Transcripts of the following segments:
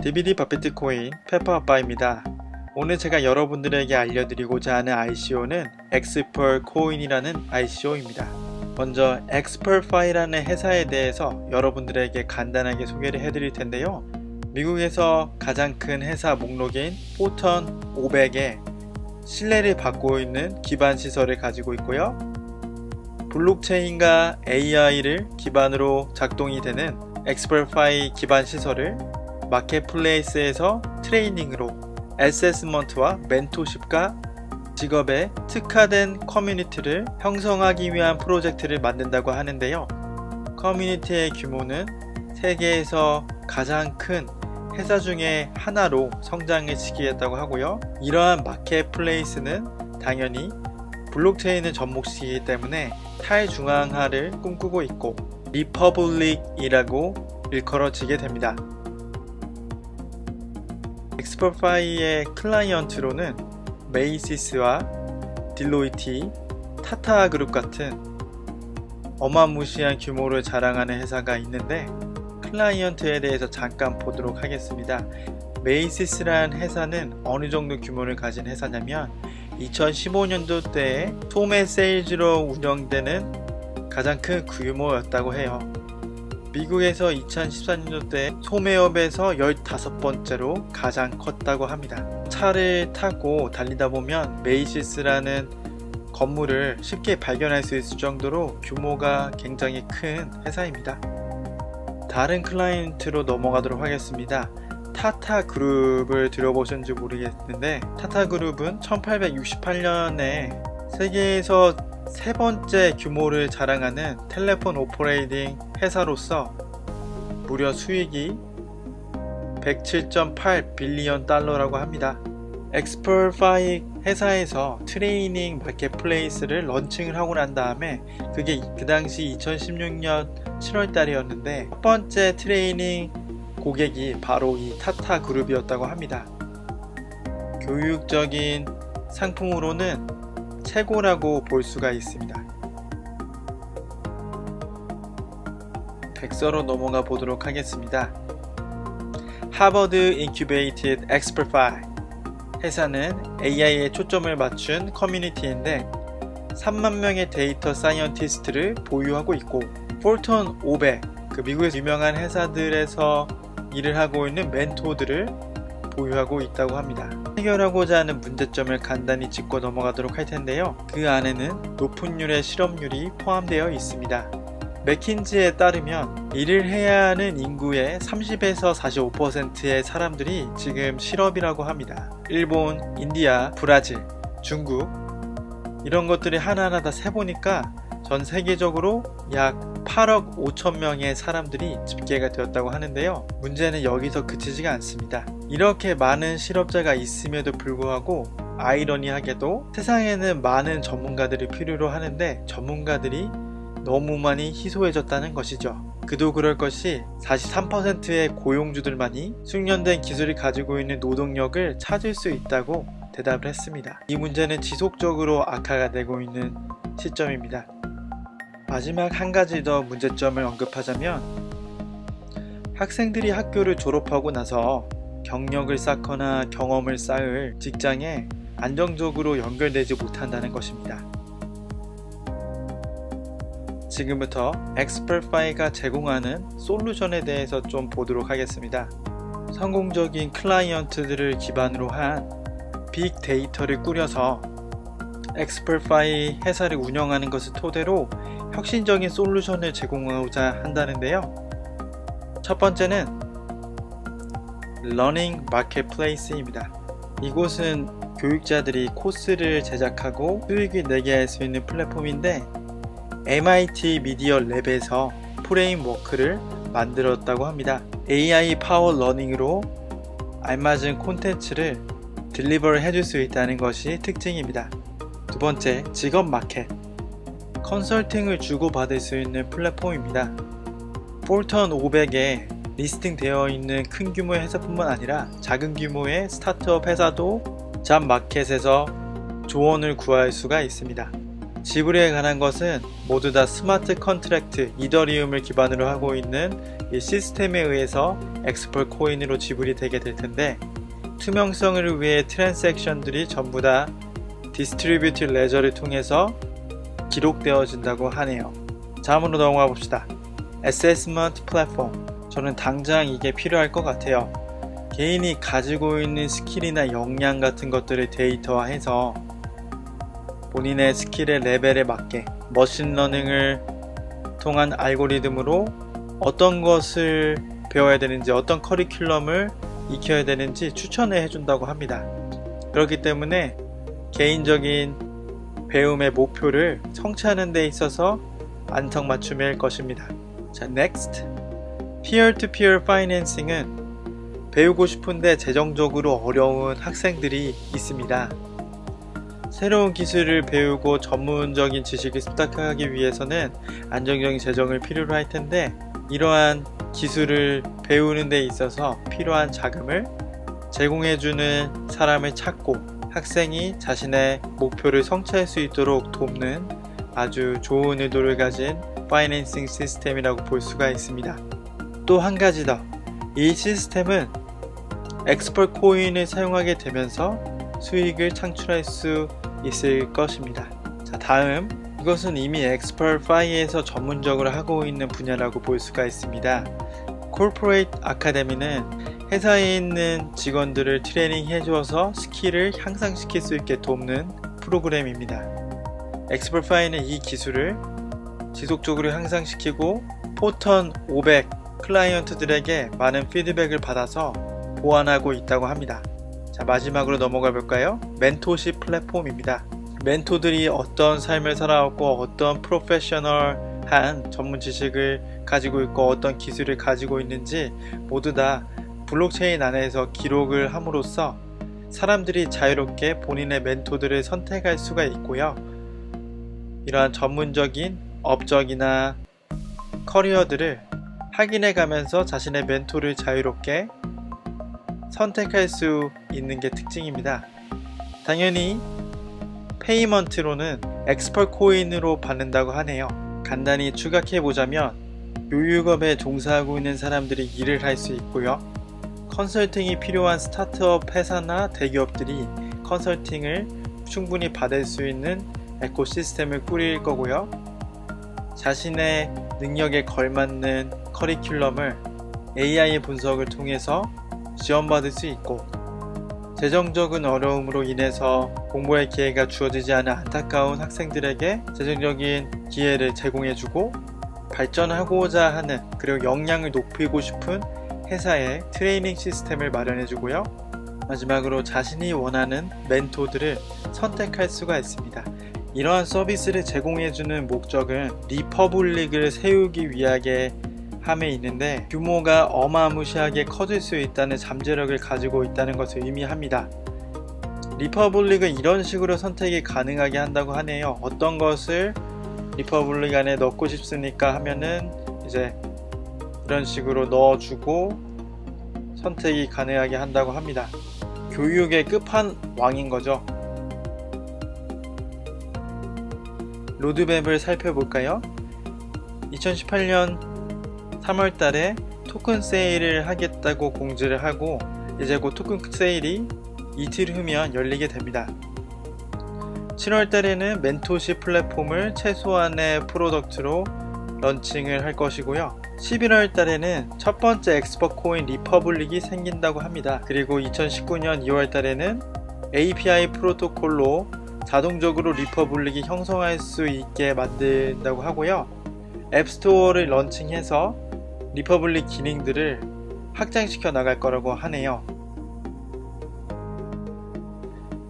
DVD 바비트코인 페퍼아빠입니다. 오늘 제가 여러분들에게 알려드리고자 하는 ICO는 엑스펄 코인이라는 ICO입니다. 먼저 엑스펄파이라는 회사에 대해서 여러분들에게 간단하게 소개를 해드릴 텐데요. 미국에서 가장 큰 회사 목록인 포턴 500에 신뢰를 받고 있는 기반 시설을 가지고 있고요. 블록체인과 AI를 기반으로 작동이 되는 엑스펄파이 기반 시설을 마켓플레이스에서 트레이닝으로 어세스먼트와 멘토십과 직업에 특화된 커뮤니티를 형성하기 위한 프로젝트를 만든다고 하는데요. 커뮤니티의 규모는 세계에서 가장 큰 회사 중에 하나로 성장을 시키겠다고 하고요. 이러한 마켓플레이스는 당연히 블록체인을 접목시키기 때문에 탈중앙화를 꿈꾸고 있고 리퍼블릭이라고 일컬어지게 됩니다. 엑스펄파이의 클라이언트로는 메이시스와 딜로이트, 타타그룹 같은 어마무시한 규모를 자랑하는 회사가 있는데 클라이언트에 대해서 잠깐 보도록 하겠습니다. 메이시스라는 회사는 어느 정도 규모를 가진 회사냐면 2015년도 때에 소매 세일즈로 운영되는 가장 큰 규모였다고 해요. 미국에서 2014년도 때 소매업에서 15번째로 가장 컸다고 합니다. 차를 타고 달리다 보면 메이시스라는 건물을 쉽게 발견할 수 있을 정도로 규모가 굉장히 큰 회사입니다. 다른 클라이언트로 넘어가도록 하겠습니다. 타타그룹을 들어보셨는지 모르겠는데 타타그룹은 1868년에 세계에서 세 번째 규모를 자랑하는 텔레폰 오퍼레이팅 회사로서 무려 수익이 107.8 빌리언 달러라고 합니다. 엑스펄파이 회사에서 트레이닝 마켓플레이스를 런칭을 하고 난 다음에 그게 그 당시 2016년 7월 달이었는데 첫 번째 트레이닝 고객이 바로 이 타타그룹이었다고 합니다. 교육적인 상품으로는 최고라고 볼 수가 있습니다. 백서로 넘어가 보도록 하겠습니다. 하버드 인큐베이티드 엑스펄파이 회사는 AI에 초점을 맞춘 커뮤니티인데 3만 명의 데이터 사이언티스트를 보유하고 있고 포턴 500, 미국에서 유명한 회사들에서 일을 하고 있는 멘토들을 보유하고 있다고 합니다. 해결하고자 하는 문제점을 간단히 짚고 넘어가도록 할 텐데요. 그 안에는 높은 률의 실업률이 포함되어 있습니다. 맥킨지에 따르면 일을 해야 하는 인구의 30에서 45%의 사람들이 지금 실업이라고 합니다. 일본, 인디아, 브라질, 중국 이런 것들이 하나하나 다 세보니까 전 세계적으로 약 8억 5천 명의 사람들이 집계가 되었다고 하는데요. 문제는 여기서 그치지가 않습니다. 이렇게 많은 실업자가 있음에도 불구하고 아이러니하게도 세상에는 많은 전문가들이 필요로 하는데 전문가들이 너무 많이 희소해졌다는 것이죠. 그도 그럴 것이 43%의 고용주들만이 숙련된 기술을 가지고 있는 노동력을 찾을 수 있다고 대답을 했습니다. 이 문제는 지속적으로 악화가 되고 있는 시점입니다. 마지막 한 가지 더 문제점을 언급하자면 학생들이 학교를 졸업하고 나서 경력을 쌓거나 경험을 쌓을 직장에 안정적으로 연결되지 못한다는 것입니다. 지금부터 엑스펄파이가 제공하는 솔루션에 대해서 좀 보도록 하겠습니다. 성공적인 클라이언트들을 기반으로 한 빅데이터를 꾸려서 엑스펄파이 회사를 운영하는 것을 토대로 혁신적인 솔루션을 제공하고자 한다는데요. 첫 번째는 러닝 마켓플레이스입니다. 이곳은 교육자들이 코스를 제작하고 수익을 내게 할 수 있는 플랫폼인데 MIT 미디어 랩에서 프레임워크를 만들었다고 합니다. AI 파워 러닝으로 알맞은 콘텐츠를 딜리버를 해줄 수 있다는 것이 특징입니다. 두 번째, 직업 마켓. 컨설팅을 주고받을 수 있는 플랫폼입니다. 포턴 500에 리스팅 되어 있는 큰 규모의 회사뿐만 아니라 작은 규모의 스타트업 회사도 잡 마켓에서 조언을 구할 수가 있습니다. 지불에 관한 것은 모두 다 스마트 컨트랙트 이더리움을 기반으로 하고 있는 이 시스템에 의해서 엑스펄 코인으로 지불이 되게 될 텐데, 투명성을 위해 트랜잭션들이 전부 다 디스트리뷰티드 레저를 통해서 기록되어진다고 하네요. 다음으로 넘어가 봅시다. 어세스먼트 플랫폼. 저는 당장 이게 필요할 것 같아요. 개인이 가지고 있는 스킬이나 역량 같은 것들을 데이터화해서 본인의 스킬의 레벨에 맞게 머신러닝을 통한 알고리즘으로 어떤 것을 배워야 되는지, 어떤 커리큘럼을 익혀야 되는지 추천을 해준다고 합니다. 그렇기 때문에 개인적인 배움의 목표를 성취하는 데 있어서 안성맞춤일 것입니다. 자, next. Peer-to-peer financing은 배우고 싶은데 재정적으로 어려운 학생들이 있습니다. 새로운 기술을 배우고 전문적인 지식을 습득하기 위해서는 안정적인 재정을 필요로 할 텐데, 이러한 기술을 배우는 데 있어서 필요한 자금을 제공해주는 사람을 찾고 학생이 자신의 목표를 성취할 수 있도록 돕는 아주 좋은 의도를 가진 파이낸싱 시스템이라고 볼 수가 있습니다. 또 한 가지 더. 이 시스템은 엑스펄 코인을 사용하게 되면서 수익을 창출할 수 있을 것입니다. 자, 다음. 이것은 이미 엑스펄파이에서 전문적으로 하고 있는 분야라고 볼 수가 있습니다. Corporate Academy는 회사에 있는 직원들을 트레이닝 해주어서 스킬을 향상시킬 수 있게 돕는 프로그램입니다. 엑스펄파이는 이 기술을 지속적으로 향상시키고 포턴 500 클라이언트들에게 많은 피드백을 받아서 보완하고 있다고 합니다. 자, 마지막으로 넘어가 볼까요? 멘토십 플랫폼입니다. 멘토들이 어떤 삶을 살아왔고 어떤 프로페셔널한 전문 지식을 가지고 있고 어떤 기술을 가지고 있는지 모두 다 블록체인 안에서 기록을 함으로써 사람들이 자유롭게 본인의 멘토들을 선택할 수가 있고요. 이러한 전문적인 업적이나 커리어들을 확인해 가면서 자신의 멘토를 자유롭게 선택할 수 있는 게 특징입니다. 당연히 페이먼트로는 엑스펄 코인으로 받는다고 하네요. 간단히 추각해 보자면 요육업에 종사하고 있는 사람들이 일을 할 수 있고요. 컨설팅이 필요한 스타트업 회사나 대기업들이 컨설팅을 충분히 받을 수 있는 에코시스템을 꾸릴 거고요. 자신의 능력에 걸맞는 커리큘럼을 AI 분석을 통해서 지원받을 수 있고, 재정적인 어려움으로 인해서 공부할 기회가 주어지지 않은 안타까운 학생들에게 재정적인 기회를 제공해주고, 발전하고자 하는 그리고 역량을 높이고 싶은 회사의 트레이닝 시스템을 마련해주고요. 마지막으로 자신이 원하는 멘토들을 선택할 수가 있습니다. 이러한 서비스를 제공해주는 목적은 리퍼블릭을 세우기 위하게 함에 있는데, 규모가 어마무시하게 커질 수 있다는 잠재력을 가지고 있다는 것을 의미합니다. 리퍼블릭은 이런 식으로 선택이 가능하게 한다고 하네요. 어떤 것을 리퍼블릭 안에 넣고 싶습니까 하면은 이제 이런 식으로 넣어주고 선택이 가능하게 한다고 합니다. 교육의 끝판왕인 거죠. 로드맵을 살펴볼까요? 2018년 3월 달에 토큰 세일을 하겠다고 공지를 하고, 이제 곧 토큰 세일이 이틀 후면 열리게 됩니다. 7월 달에는 멘토십 플랫폼을 최소한의 프로덕트로 런칭을 할 것이고요. 11월 달에는 첫 번째 엑스펄 코인 리퍼블릭이 생긴다고 합니다. 그리고 2019년 2월 달에는 API 프로토콜로 자동적으로 리퍼블릭이 형성할 수 있게 만든다고 하고요. 앱스토어를 런칭해서 리퍼블릭 기능들을 확장시켜 나갈 거라고 하네요.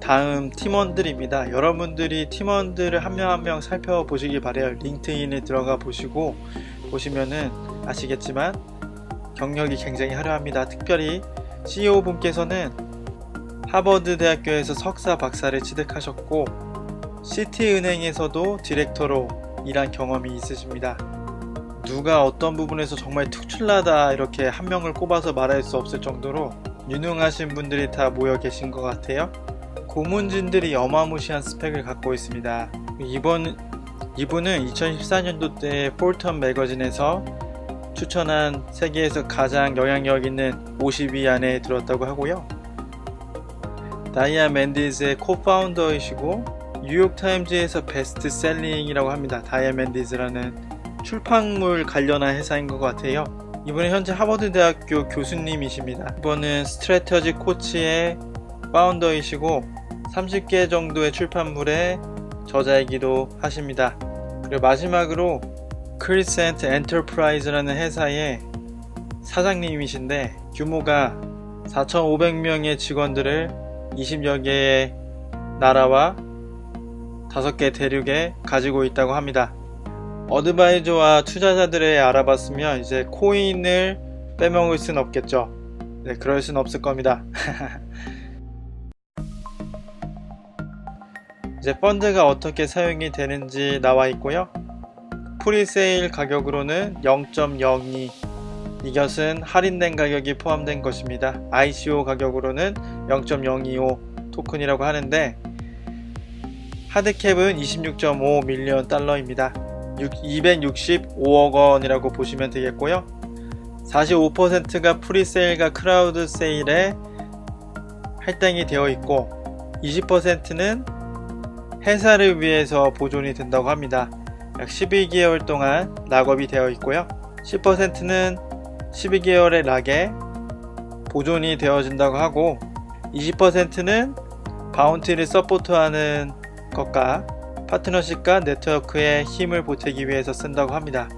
다음 팀원들입니다. 여러분들이 팀원들을 한 명 한 명 살펴보시기 바래요. 링크드인에 들어가 보시면은 아시겠지만 경력이 굉장히 화려합니다. 특별히 CEO 분께서는 하버드 대학교에서 석사 박사를 취득하셨고, 시티은행에서도 디렉터로 일한 경험이 있으십니다. 누가 어떤 부분에서 정말 특출나다 이렇게 한 명을 꼽아서 말할 수 없을 정도로 유능하신 분들이 다 모여 계신 것 같아요. 고문진들이 어마무시한 스펙을 갖고 있습니다. 이분은 2014년도 때 폴턴 매거진에서 추천한 세계에서 가장 영향력 있는 50위 안에 들었다고 하고요. 다이아 맨디즈의 코파운더이시고 뉴욕타임즈에서 베스트셀링이라고 합니다. 다이아 맨디즈라는 출판물 관련한 회사인 것 같아요. 이분은 현재 하버드 대학교 교수님이십니다. 이분은 스트래터지 코치의 파운더이시고 30개 정도의 출판물의 저자이기도 하십니다. 그리고 마지막으로 크리센트 엔터프라이즈라는 회사의 사장님이신데 규모가 4,500명의 직원들을 20여 개의 나라와 5개 대륙에 가지고 있다고 합니다. 어드바이저와 투자자들을 알아봤으면 이제 코인을 빼먹을 순 없겠죠. 네, 그럴 순 없을 겁니다. 이제 펀드가 어떻게 사용이 되는지 나와 있고요. 프리세일 가격으로는 0.02, 이것은 할인된 가격이 포함된 것입니다. ICO 가격으로는 0.025 토큰이라고 하는데 하드캡은 26.5 밀리언 달러입니다. 265억 원이라고 보시면 되겠고요. 45%가 프리세일과 크라우드 세일에 할당이 되어 있고 20%는 회사를 위해서 보존이 된다고 합니다. 약 12개월 동안 락업이 되어 있고요. 10%는 12개월의 락에 보존이 되어진다고 하고 20%는 바운티를 서포트하는 것과 파트너십과 네트워크에 힘을 보태기 위해서 쓴다고 합니다.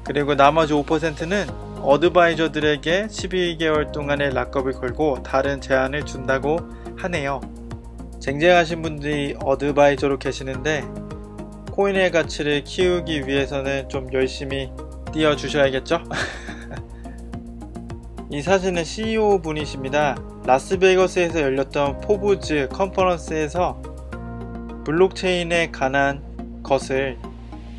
그리고 나머지 5%는 어드바이저들에게 12개월 동안의 락업을 걸고 다른 제한을 준다고 하네요. 쟁쟁하신 분들이 어드바이저로 계시는데 코인의 가치를 키우기 위해서는 좀 열심히 뛰어 주셔야겠죠? 이 사진은 CEO 분이십니다. 라스베이거스에서 열렸던 포브즈 컨퍼런스에서 블록체인에 관한 것을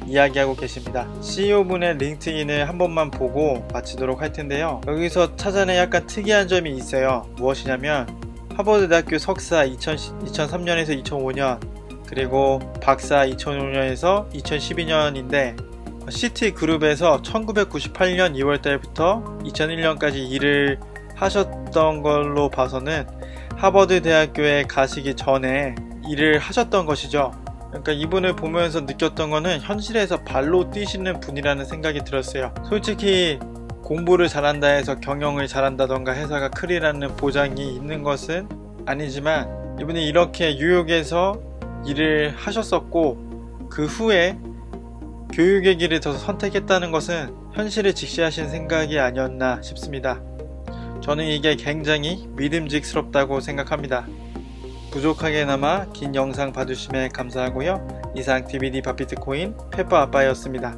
이야기하고 계십니다. CEO분의 링크인을 한 번만 보고 마치도록 할 텐데요. 여기서 찾아낸 약간 특이한 점이 있어요. 무엇이냐면 하버드 대학교 석사 2003년에서 2005년 그리고 박사 2005년에서 2012년인데 시티그룹에서 1998년 2월달부터 2001년까지 일을 하셨던 걸로 봐서는 하버드 대학교에 가시기 전에 일을 하셨던 것이죠. 그러니까 이분을 보면서 느꼈던 거는 현실에서 발로 뛰시는 분이라는 생각이 들었어요. 솔직히 공부를 잘한다 해서 경영을 잘한다던가 회사가 크리라는 보장이 있는 것은 아니지만 이분이 이렇게 뉴욕에서 일을 하셨었고 그 후에 교육의 길을 더 선택했다는 것은 현실을 직시하신 생각이 아니었나 싶습니다. 저는 이게 굉장히 믿음직스럽다고 생각합니다. 부족하게나마 긴 영상 봐주심에 감사하고요. 이상 DVD 밥 비트코인 페퍼 아빠였습니다.